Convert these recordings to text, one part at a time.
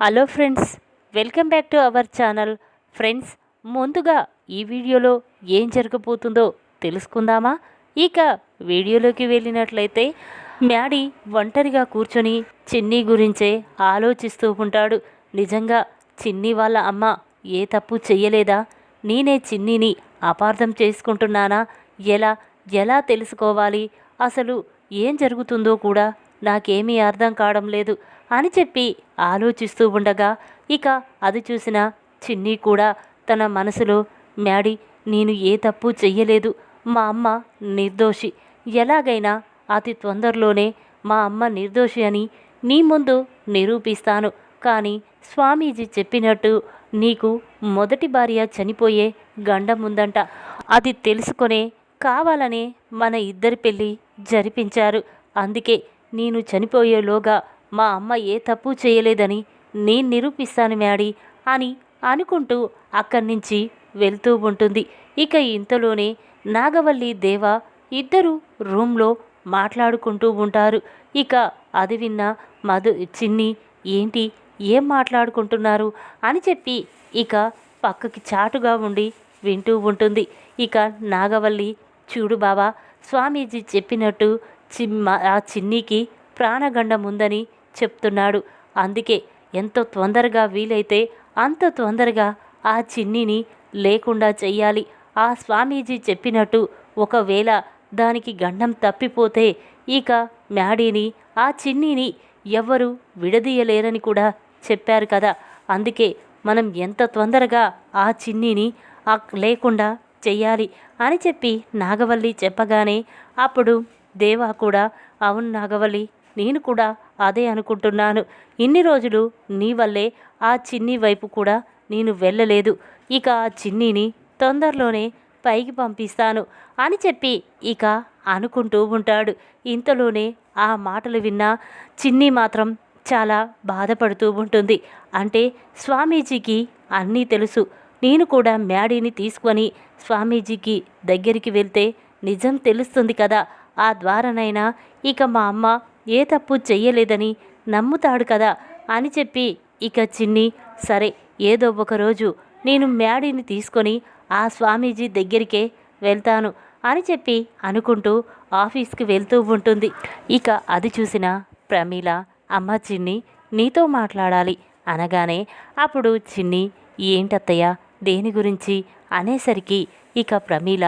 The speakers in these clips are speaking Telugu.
Hello friends, welcome back to our channel. Friends, ముందుగా ఈ వీడియోలో ఏం జరగబోతుందో తెలుసుకుందామా? ఇక వీడియోలోకి వెళ్ళినట్లయితే మ్యాడీ ఒంటరిగా కూర్చొని చిన్ని గురించే ఆలోచిస్తూ ఉంటాడు. నిజంగా చిన్ని వాళ్ళ అమ్మ ఏ తప్పు చెయ్యలేదా? నేనే చిన్నిని అపార్థం చేసుకుంటున్నానా? ఎలా ఎలా తెలుసుకోవాలి? అసలు ఏం జరుగుతుందో కూడా నాకేమీ అర్థం కావడం లేదు అని చెప్పి ఆలోచిస్తూ ఉండగా ఇక అది చూసిన చిన్ని కూడా తన మనసులో, మ్యాడీ నేను ఏ తప్పు చెయ్యలేదు, మా అమ్మ నిర్దోషి, ఎలాగైనా అతి తొందరలోనే మా అమ్మ నిర్దోషి అని నీ ముందు నిరూపిస్తాను. కానీ స్వామీజీ చెప్పినట్టు నీకు మొదటి భార్య చనిపోయే గండం ఉందంట. అది తెలుసుకొనే కావాలనే మన ఇద్దరి పెళ్ళి జరిపించారు. అందుకే నేను చనిపోయేలోగా మా అమ్మ ఏ తప్పు చేయలేదని నేను నిరూపిస్తాను మ్యాడీ అని అనుకుంటూ అక్కడి నుంచి వెళ్తూ ఉంటుంది. ఇక ఇంతలోనే నాగవల్లి దేవ ఇద్దరు రూమ్లో మాట్లాడుకుంటూ ఉంటారు. ఇక అది విన్న చిన్ని ఏంటి ఏం మాట్లాడుకుంటున్నారు అని చెప్పి ఇక పక్కకి చాటుగా ఉండి వింటూ ఉంటుంది. ఇక నాగవల్లి, చూడు బావా, స్వామీజీ చెప్పినట్టు ఆ చిన్నికి ప్రాణగండం ఉందని చెప్తున్నాడు. అందుకే ఎంత తొందరగా వీలైతే అంత తొందరగా ఆ చిన్నిని లేకుండా చెయ్యాలి. ఆ స్వామీజీ చెప్పినట్టు ఒకవేళ దానికి గండం తప్పిపోతే ఇక మ్యాడీని, ఆ చిన్నిని ఎవ్వరూ విడదీయలేరని కూడా చెప్పారు కదా. అందుకే మనం ఎంత తొందరగా ఆ చిన్నిని లేకుండా చెయ్యాలి అని చెప్పి నాగవల్లి చెప్పగానే అప్పుడు దేవా కూడా, అవును నాగవల్లి, నేను కూడా అదే అనుకుంటున్నాను. ఇన్ని రోజులు నీ వల్లే ఆ చిన్ని వైపు కూడా నేను వెళ్ళలేదు. ఇక ఆ చిన్నిని తొందరలోనే పైకి పంపిస్తాను అని చెప్పి ఇక అనుకుంటూ ఉంటాడు. ఇంతలోనే ఆ మాటలు విన్న చిన్ని మాత్రం చాలా బాధపడుతూ ఉంటుంది. అంటే స్వామీజీకి అన్నీ తెలుసు. నేను కూడా మ్యాడీని తీసుకొని స్వామీజీకి దగ్గరికి వెళ్తే నిజం తెలుస్తుంది కదా. ఆ ద్వారానైనా ఇక మా అమ్మ ఏ తప్పు చెయ్యలేదని నమ్ముతాడు కదా అని చెప్పి ఇక చిన్ని, సరే ఏదో ఒకరోజు నేను మ్యాడీని తీసుకొని ఆ స్వామీజీ దగ్గరికే వెళ్తాను అని చెప్పి అనుకుంటూ ఆఫీస్కి వెళ్తూ ఉంటుంది. ఇక అది చూసిన ప్రమీల, అమ్మ చిన్ని నీతో మాట్లాడాలి అనగానే అప్పుడు చిన్ని, ఏంటత్తయ్య దేని గురించి అనేసరికి ఇక ప్రమీల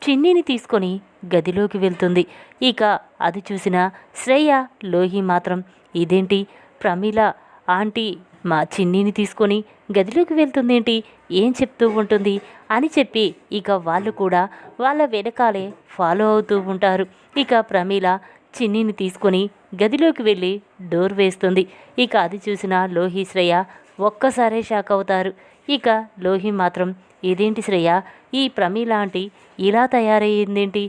చిన్నిని తీసుకొని గదిలోకి వెళ్తుంది. ఇక అది చూసిన శ్రేయ, లోహి మాత్రం ఇదేంటి ప్రమీల ఆంటీ మా చిన్నిని తీసుకొని గదిలోకి వెళ్తుందేంటి, ఏం చెప్తూ ఉంటుంది అని చెప్పి ఇక వాళ్ళు కూడా వాళ్ళ వెనకాలే ఫాలో అవుతూ ఉంటారు. ఇక ప్రమీల చిన్నిని తీసుకొని గదిలోకి వెళ్ళి డోర్ వేస్తుంది. ఇక అది చూసిన లోహి, శ్రేయ ఒక్కసారే షాక్ అవుతారు. ఇక లోహి మాత్రం, ఇదేంటి శ్రేయ, ఈ ప్రమీల ఆంటీ ఇలా తయారయ్యిందేంటి?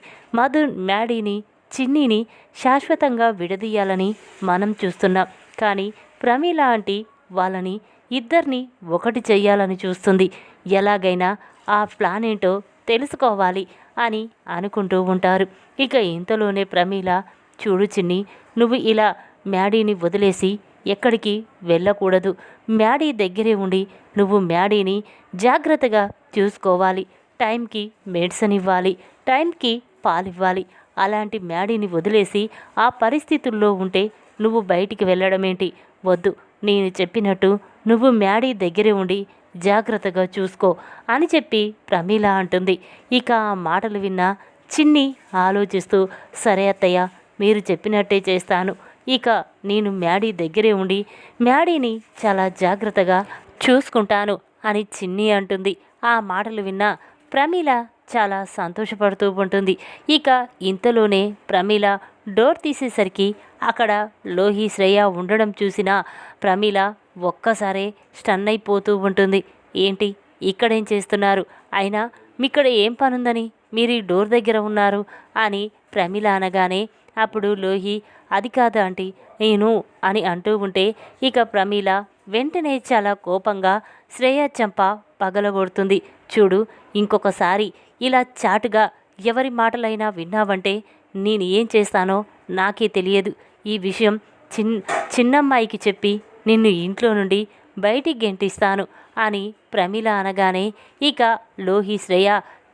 మ్యాడీని, చిన్నిని శాశ్వతంగా విడదీయాలని మనం చూస్తున్నాం. కానీ ప్రమీల ఆంటీ వాళ్ళని ఇద్దరిని ఒకటి చెయ్యాలని చూస్తుంది. ఎలాగైనా ఆ ప్లాన్ ఏంటో తెలుసుకోవాలి అని అనుకుంటూ ఉంటారు. ఇక ఇంతలోనే ప్రమీల, చూడు చిన్ని, నువ్వు ఇలా మ్యాడీని వదిలేసి ఎక్కడికి వెళ్ళకూడదు. మ్యాడీ దగ్గరే ఉండి నువ్వు మ్యాడీని జాగ్రత్తగా చూసుకోవాలి. టైంకి మెడిసిన్ ఇవ్వాలి, టైంకి పాలివ్వాలి. అలాంటి మ్యాడీని వదిలేసి ఆ పరిస్థితుల్లో ఉంటే నువ్వు బయటికి వెళ్ళడమేంటి? వద్దు, నేను చెప్పినట్టు నువ్వు మ్యాడీ దగ్గరే ఉండి జాగ్రత్తగా చూసుకో అని చెప్పి ప్రమీల అంటుంది. ఇక ఆ మాటలు విన్న చిన్ని ఆలోచిస్తూ, సరే అత్తయ్య, మీరు చెప్పినట్టే చేస్తాను. ఇక నేను మ్యాడీ దగ్గరే ఉండి మ్యాడీని చాలా జాగ్రత్తగా చూసుకుంటాను అని చిన్ని అంటుంది. ఆ మాటలు విన్న ప్రమీల చాలా సంతోషపడుతూ ఉంటుంది. ఇక ఇంతలోనే ప్రమీల డోర్ తీసేసరికి అక్కడ లోహి, శ్రేయ ఉండడం చూసిన ప్రమీల ఒక్కసారే స్టన్ అయిపోతూ ఉంటుంది. ఏంటి ఇక్కడేం చేస్తున్నారు? అయినా మీక్కడ ఏం పనుందని మీరు ఈ డోర్ దగ్గర ఉన్నారు అని ప్రమీల అనగానే అప్పుడు లోహి, అది కాదు ఆంటీ, నేను అని అంటూ ఉంటే ఇక ప్రమీల వెంటనే చాలా కోపంగా శ్రేయ చెంప పగలగొడుతుంది. చూడు, ఇంకొకసారి ఇలా చాటుగా ఎవరి మాటలైనా విన్నావంటే నేను ఏం చేస్తానో నాకే తెలియదు. ఈ విషయం చిన్నమ్మాయికి చెప్పి నిన్ను ఇంట్లో నుండి బయటికి గెంటిస్తాను అని ప్రమీల అనగానే ఇక లోహి శ్రేయ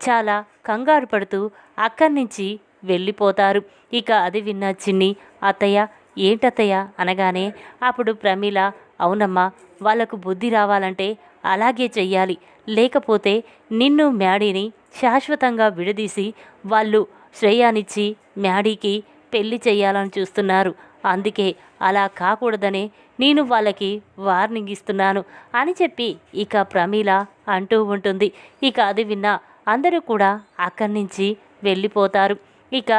చాలా కంగారు పడుతూ అక్కడి నుంచి వెళ్ళిపోతారు. ఇక అది విన్న చిన్ని అత్తయ్య ఏంటత్తయ్య అనగానే అప్పుడు ప్రమీల అవునమ్మా, వాళ్లకు బుద్ధి రావాలంటే అలాగే చెయ్యాలి, లేకపోతే నిన్ను మ్యాడీని శాశ్వతంగా విడదీసి వాళ్ళు శ్రేయానిచ్చి మ్యాడీకి పెళ్లి చెయ్యాలని చూస్తున్నారు. అందుకే అలా కాకూడదనే నేను వాళ్ళకి వార్నింగ్ ఇస్తున్నాను అని చెప్పి ఇక ప్రమీల అంటూ ఉంటుంది. ఇక అది విన్న అందరూ కూడా అక్కడి నుంచి వెళ్ళిపోతారు. ఇక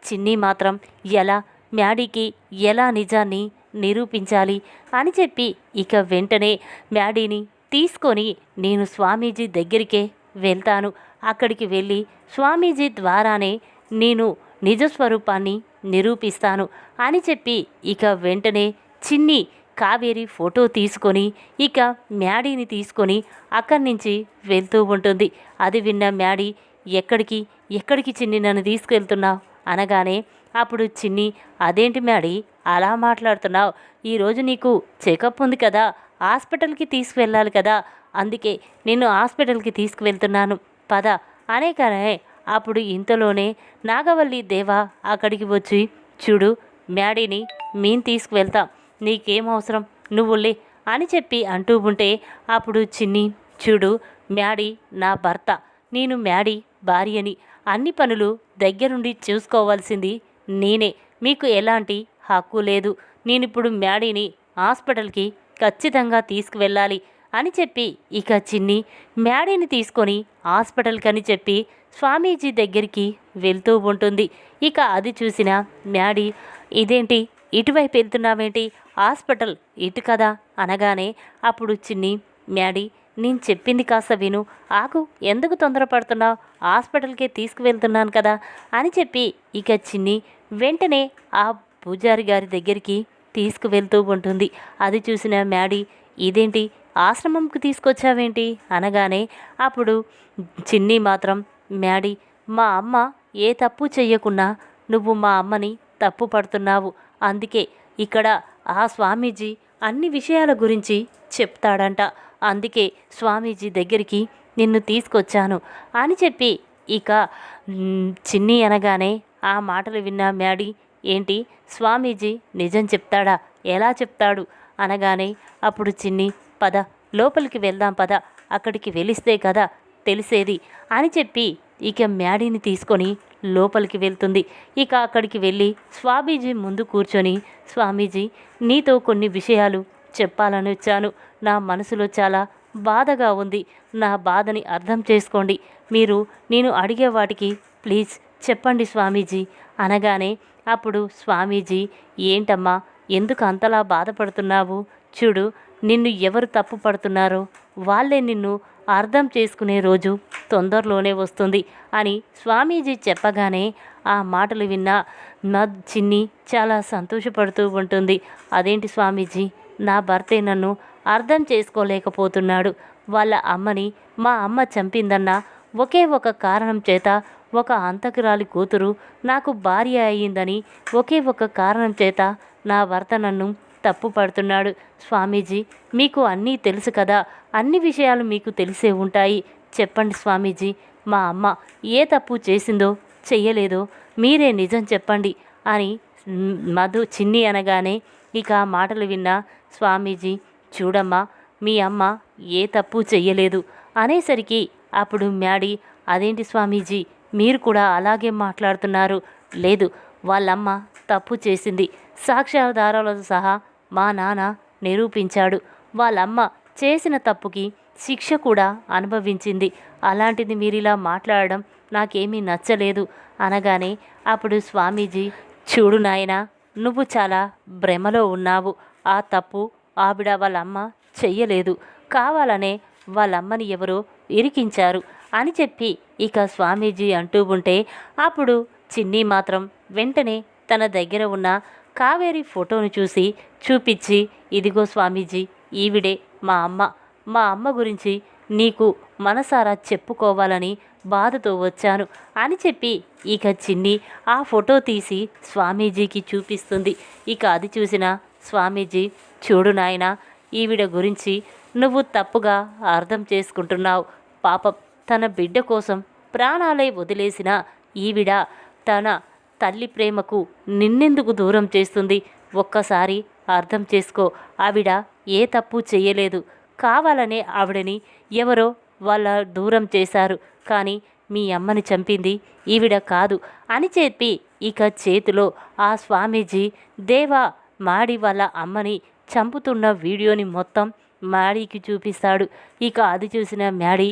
చిన్ని మాత్రం మ్యాడీకి ఎలా నిజాన్ని నిరూపించాలి అని చెప్పి ఇక వెంటనే మ్యాడీని తీసుకొని నేను స్వామీజీ దగ్గరికే వెళ్తాను, అక్కడికి వెళ్ళి స్వామీజీ ద్వారానే నేను నిజస్వరూపాన్ని నిరూపిస్తాను అని చెప్పి ఇక వెంటనే చిన్ని కావేరి ఫోటో తీసుకొని ఇక మ్యాడీని తీసుకొని అక్కడి నుంచి వెళ్తూ ఉంటుంది. అది విన్న మ్యాడీ ఎక్కడికి చిన్ని నన్ను తీసుకెళ్తున్నావు అనగానే అప్పుడు చిన్ని అదేంటి మ్యాడీ అలా మాట్లాడుతున్నావు, ఈరోజు నీకు చెకప్ ఉంది కదా, హాస్పిటల్కి తీసుకువెళ్ళాలి కదా, అందుకే నేను హాస్పిటల్కి తీసుకువెళ్తున్నాను పద అనేకనే. అప్పుడు ఇంతలోనే నాగవల్లి దేవా అక్కడికి వచ్చి చూడు మ్యాడీని మేము తీసుకువెళ్తాం, నీకేం అవసరం నువ్వులే అని చెప్పి అంటూ ఉంటే అప్పుడు చిన్ని చూడు మ్యాడీ నా భర్త, నేను మ్యాడీ భార్యని, అన్ని పనులు దగ్గరుండి చూసుకోవాల్సింది నేనే, మీకు ఎలాంటి హక్కు లేదు, నేనిప్పుడు మ్యాడీని హాస్పిటల్కి ఖచ్చితంగా తీసుకువెళ్ళాలి అని చెప్పి ఇక చిన్ని మ్యాడీని తీసుకొని హాస్పిటల్కి అని చెప్పి స్వామీజీ దగ్గరికి వెళ్తూ ఉంటుంది. ఇక అది చూసిన మ్యాడీ ఇదేంటి ఇటువైపు వెళ్తున్నావేంటి, హాస్పిటల్ ఇటు కదా అనగానే అప్పుడు చిన్ని మ్యాడీ నేను చెప్పింది కాస్త విను, ఆకు ఎందుకు తొందరపడుతున్నావు, హాస్పిటల్కే తీసుకువెళ్తున్నాను కదా అని చెప్పి ఇక చిన్ని వెంటనే ఆ పూజారి గారి దగ్గరికి తీసుకువెళ్తూ ఉంటుంది. అది చూసిన మ్యాడీ ఇదేంటి ఆశ్రమంకి తీసుకొచ్చావేంటి అనగానే అప్పుడు చిన్ని మాత్రం మ్యాడీ మా అమ్మ ఏ తప్పు చెయ్యకున్నా నువ్వు మా అమ్మని తప్పు పడుతున్నావు, అందుకే ఇక్కడ ఆ స్వామీజీ అన్ని విషయాల గురించి చెప్తాడంట, అందుకే స్వామీజీ దగ్గరికి నిన్ను తీసుకొచ్చాను అని చెప్పి ఇక చిన్ని అనగానే ఆ మాటలు విన్న మ్యాడీ ఏంటి స్వామీజీ నిజం చెప్తాడా, ఎలా చెప్తాడు అనగానే అప్పుడు చిన్ని పద లోపలికి వెళ్దాం పద, అక్కడికి వెలిస్తే కదా తెలిసేది అని చెప్పి ఇక మ్యాడీని తీసుకొని లోపలికి వెళ్తుంది. ఇక అక్కడికి వెళ్ళి స్వామీజీ ముందు కూర్చొని స్వామీజీ నీతో కొన్ని విషయాలు చెప్పాలని వచ్చాను, నా మనసులో చాలా బాధగా ఉంది, నా బాధని అర్థం చేసుకోండి, నేను అడిగే వాటికి ప్లీజ్ చెప్పండి స్వామీజీ అనగానే అప్పుడు స్వామీజీ ఏంటమ్మా ఎందుకు అంతలా బాధపడుతున్నావు, చూడు నిన్ను ఎవరు తప్పు పడుతున్నారో వాళ్ళే నిన్ను అర్థం చేసుకునే రోజు తొందరలోనే వస్తుంది అని స్వామీజీ చెప్పగానే ఆ మాటలు విన్న చిన్ని చాలా సంతోషపడుతూ ఉంటుంది. అదేంటి స్వామీజీ నా భర్తే నన్ను అర్థం చేసుకోలేకపోతున్నాడు, వాళ్ళ అమ్మని మా అమ్మ చంపిందన్న ఒకే ఒక కారణం చేత ఒక హంతకురాలి కూతురు నాకు భార్య అయ్యిందని ఒకే ఒక కారణం చేత నా భర్త నన్ను తప్పు పడుతున్నాడు. స్వామీజీ మీకు అన్నీ తెలుసు కదా, అన్ని విషయాలు మీకు తెలిసే ఉంటాయి, చెప్పండి స్వామీజీ మా అమ్మ ఏ తప్పు చేసిందో చెయ్యలేదో మీరే నిజం చెప్పండి అని చిన్ని అనగానే ఇక ఆ మాటలు విన్న స్వామీజీ చూడమ్మా మీ అమ్మ ఏ తప్పు చెయ్యలేదు అనేసరికి అప్పుడు మ్యాడీ అదేంటి స్వామీజీ మీరు కూడా అలాగే మాట్లాడుతున్నారు, లేదు వాళ్ళమ్మ తప్పు చేసింది, సాక్ష్యాధారాలతో సహా మా నాన్న నిరూపించాడు, వాళ్ళమ్మ చేసిన తప్పుకి శిక్ష కూడా అనుభవించింది, అలాంటిది మీరిలా మాట్లాడడం నాకేమీ నచ్చలేదు అనగానే అప్పుడు స్వామీజీ చూడు నాయనా నువ్వు చాలా భ్రమలో ఉన్నావు, ఆ తప్పు ఆవిడ వాళ్ళమ్మ చెయ్యలేదు, కావాలనే వాళ్ళమ్మని ఎవరో ఇరికించారు అని చెప్పి ఇక స్వామీజీ అంటూ ఉంటే అప్పుడు చిన్ని మాత్రం వెంటనే తన దగ్గర ఉన్న కావేరి ఫోటోను చూపించి ఇదిగో స్వామీజీ ఈవిడే మా అమ్మ గురించి నీకు మనసారా చెప్పుకోవాలని బాధతో వచ్చాను అని చెప్పి ఇక చిన్ని ఆ ఫోటో తీసి స్వామీజీకి చూపిస్తుంది. ఇక అది చూసిన స్వామీజీ చూడు నాయనా ఈవిడ గురించి నువ్వు తప్పుగా అర్థం చేసుకుంటున్నావు. పాపం తన బిడ్డ కోసం ప్రాణాలే వదిలేసిన ఈవిడ తన తల్లి ప్రేమకు నిన్నెందుకు దూరం చేస్తుంది? ఒక్కసారి అర్థం చేసుకో. ఆవిడ ఏ తప్పు చెయ్యలేదు. కావాలనే ఆవిడని ఎవరో వాళ్ళ దూరం చేశారు. కానీ మీ అమ్మని చంపింది ఈవిడ కాదు అని చెప్పి ఇక చేతిలో ఆ స్వామీజీ దేవా మాడి వాళ్ళ అమ్మని చంపుతున్న వీడియోని మొత్తం మ్యాడీకి చూపిస్తాడు. ఇక అది చూసిన మ్యాడీ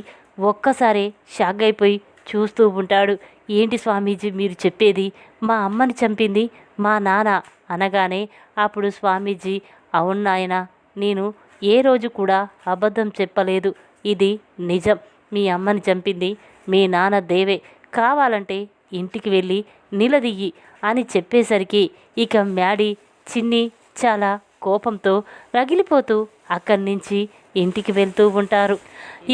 ఒక్కసారే షాక్ అయిపోయి చూస్తూ ఉంటాడు. ఏంటి స్వామీజీ మీరు చెప్పేది? మా అమ్మని చంపింది మా నాన్న అనగానే అప్పుడు స్వామీజీ అవును నాయనా, నేను ఏ రోజు కూడా అబద్ధం చెప్పలేదు. ఇది నిజం. మీ అమ్మని చంపింది మీ నాన్న దేవే. కావాలంటే ఇంటికి వెళ్ళి నిలదీయి అని చెప్పేసరికి ఇక మ్యాడీ చిన్ని చాలా కోపంతో రగిలిపోతూ అక్కడి నుంచి ఇంటికి వెళ్తూ ఉంటారు.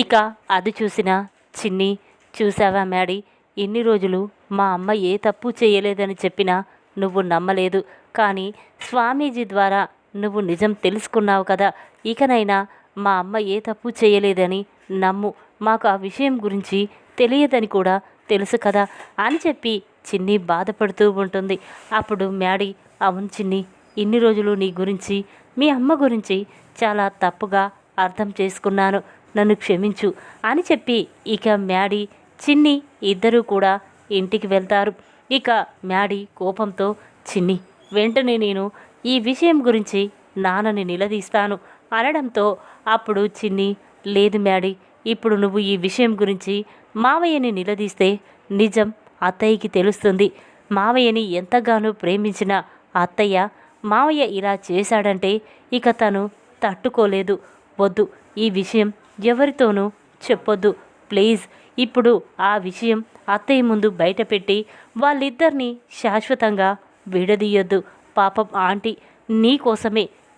ఇక అది చూసిన చిన్ని, చూసావా మ్యాడీ, ఇన్ని రోజులు మా అమ్మ ఏ తప్పు చేయలేదని చెప్పినా నువ్వు నమ్మలేదు. కానీ స్వామీజీ ద్వారా నువ్వు నిజం తెలుసుకున్నావు కదా. ఇకనైనా మా అమ్మ ఏ తప్పు చేయలేదని నమ్ము. మాకు ఆ విషయం గురించి తెలియదని కూడా తెలుసు కదా అని చెప్పి చిన్ని బాధపడుతూ ఉంటుంది. అప్పుడు మ్యాడీ అవును చిన్ని, ఇన్ని రోజులు నీ గురించి మీ అమ్మ గురించి చాలా తప్పుగా అర్థం చేసుకున్నాను, నన్ను క్షమించు అని చెప్పి ఇక మ్యాడీ చిన్ని ఇద్దరూ కూడా ఇంటికి వెళ్తారు. ఇక మ్యాడీ కోపంతో చిన్ని వెంటనే నేను ఈ విషయం గురించి నాన్నని నిలదీస్తాను అనడంతో అప్పుడు చిన్ని లేదు మ్యాడీ, ఇప్పుడు నువ్వు ఈ విషయం గురించి మావయ్యని నిలదీస్తే నిజం అత్తయ్యకి తెలుస్తుంది. మావయ్యని ఎంతగానో ప్రేమించిన అత్తయ్య మావయ్య ఇలా చేశాడంటే ఇక తను తట్టుకోలేదు. వద్దు, ఈ విషయం ఎవరితోనూ చెప్పొద్దు ప్లీజ్. ఇప్పుడు ఆ విషయం అత్తయ్య ముందు బయటపెట్టి వాళ్ళిద్దరినీ శాశ్వతంగా విడదీయొద్దు. పాపం ఆంటీ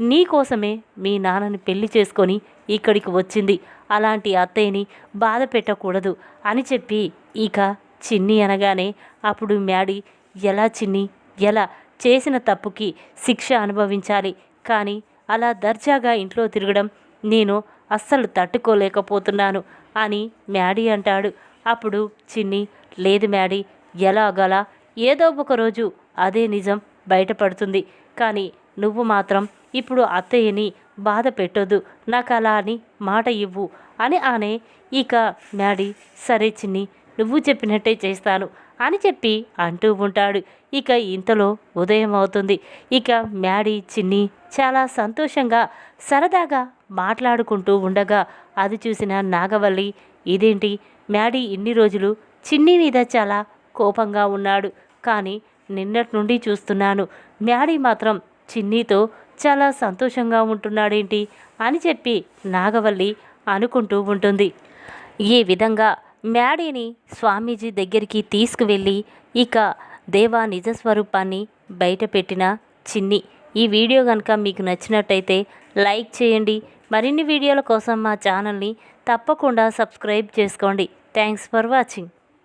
నీకోసమే మీ నాన్నని పెళ్లి చేసుకొని ఇక్కడికి వచ్చింది. అలాంటి అత్తయ్యని బాధ పెట్టకూడదు అని చెప్పి ఇక చిన్ని అనగానే అప్పుడు మ్యాడీ ఎలా చిన్ని, ఎలా చేసిన తప్పుకి శిక్ష అనుభవించాలి, కానీ అలా దర్జాగా ఇంట్లో తిరగడం నేను అస్సలు తట్టుకోలేకపోతున్నాను అని మ్యాడీ అంటాడు. అప్పుడు చిన్ని లేదు మ్యాడీ, ఎలాగలా ఏదో ఒక రోజు అదే నిజం బయటపడుతుంది. కానీ నువ్వు మాత్రం ఇప్పుడు అత్తయ్యని బాధ పెట్టొద్దు, నాకు అలా అని మాట ఇవ్వు అని ఇక మ్యాడీ సరే చిన్ని, నువ్వు చెప్పినట్టే చేస్తాను అని చెప్పి అంటూ ఉంటాడు. ఇక ఇంతలో ఉదయం అవుతుంది. ఇక మ్యాడీ చిన్ని చాలా సంతోషంగా సరదాగా మాట్లాడుకుంటూ ఉండగా అది చూసిన నాగవల్లి ఇదేంటి మ్యాడీ ఇన్ని రోజులు చిన్ని మీద చాలా కోపంగా ఉన్నాడు, కానీ నిన్నటి నుండి చూస్తున్నాను మ్యాడీ మాత్రం చిన్నీతో చాలా సంతోషంగా ఉంటున్నాడేంటి అని చెప్పి నాగవల్లి అనుకుంటూ ఉంటుంది. ఈ విధంగా మ్యాడీని స్వామీజీ దగ్గరికి తీసుకువెళ్ళి ఇక దేవా నిజస్వరూపాన్ని బయటపెట్టిన చిన్ని. ఈ వీడియో కనుక మీకు నచ్చినట్టయితే లైక్ చేయండి. మరిన్ని వీడియోల కోసం మా ఛానల్ని తప్పకుండా సబ్స్క్రైబ్ చేసుకోండి. Thanks for watching.